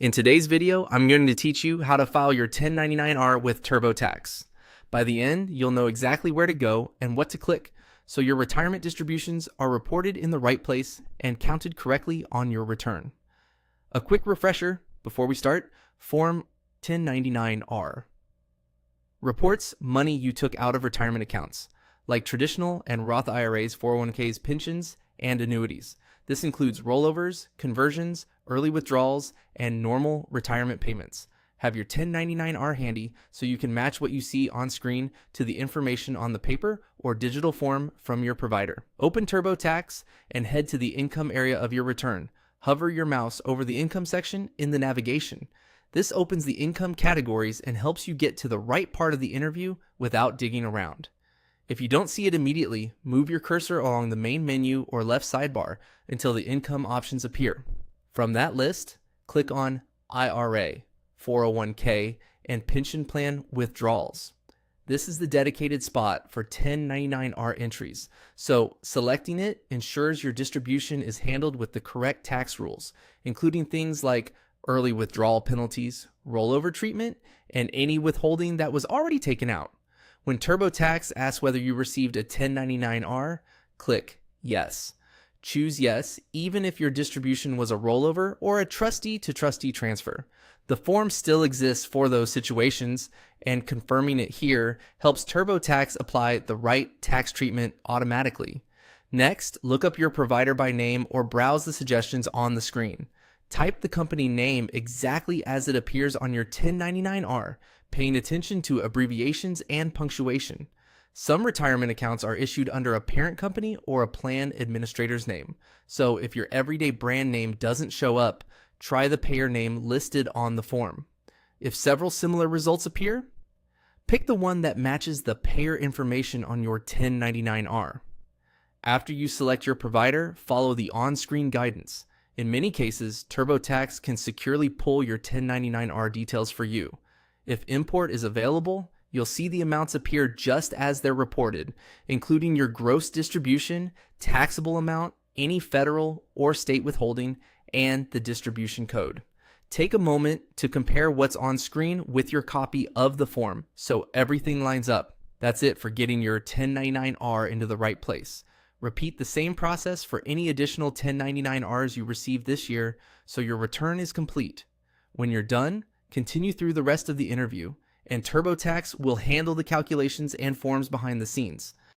In today's video, I'm going to teach you how to file your 1099-R with TurboTax. By the end, you'll know exactly where to go and what to click, so your retirement distributions are reported in the right place and counted correctly on your return. A quick refresher before we start: Form 1099-R reports money you took out of retirement accounts, like traditional and Roth IRAs, 401ks, pensions, and annuities. This includes rollovers, conversions, early withdrawals, and normal retirement payments. Have your 1099-R handy so you can match what you see on screen to the information on the paper or digital form from your provider. Open TurboTax and head to the income area of your return. Hover your mouse over the income section in the navigation. This opens the income categories and helps you get to the right part of the interview without digging around. If you don't see it immediately, move your cursor along the main menu or left sidebar until the income options appear. From that list, click on IRA, 401k, and pension plan withdrawals. This is the dedicated spot for 1099-R entries, so selecting it ensures your distribution is handled with the correct tax rules, including things like early withdrawal penalties, rollover treatment, and any withholding that was already taken out. When TurboTax asks whether you received a 1099-R, click Yes. Choose Yes, even if your distribution was a rollover or a trustee-to-trustee transfer. The form still exists for those situations, and confirming it here helps TurboTax apply the right tax treatment automatically. Next, look up your provider by name or browse the suggestions on the screen. Type the company name exactly as it appears on your 1099-R, paying attention to abbreviations and punctuation. Some retirement accounts are issued under a parent company or a plan administrator's name, so if your everyday brand name doesn't show up, try the payer name listed on the form. If several similar results appear, pick the one that matches the payer information on your 1099-R. After you select your provider, follow the on-screen guidance. In many cases, TurboTax can securely pull your 1099-R details for you. If import is available, you'll see the amounts appear just as they're reported, including your gross distribution, taxable amount, any federal or state withholding, and the distribution code. Take a moment to compare what's on screen with your copy of the form so everything lines up. That's it for getting your 1099-R into the right place. Repeat the same process for any additional 1099-Rs you receive this year so your return is complete. When you're done, continue through the rest of the interview, and TurboTax will handle the calculations and forms behind the scenes.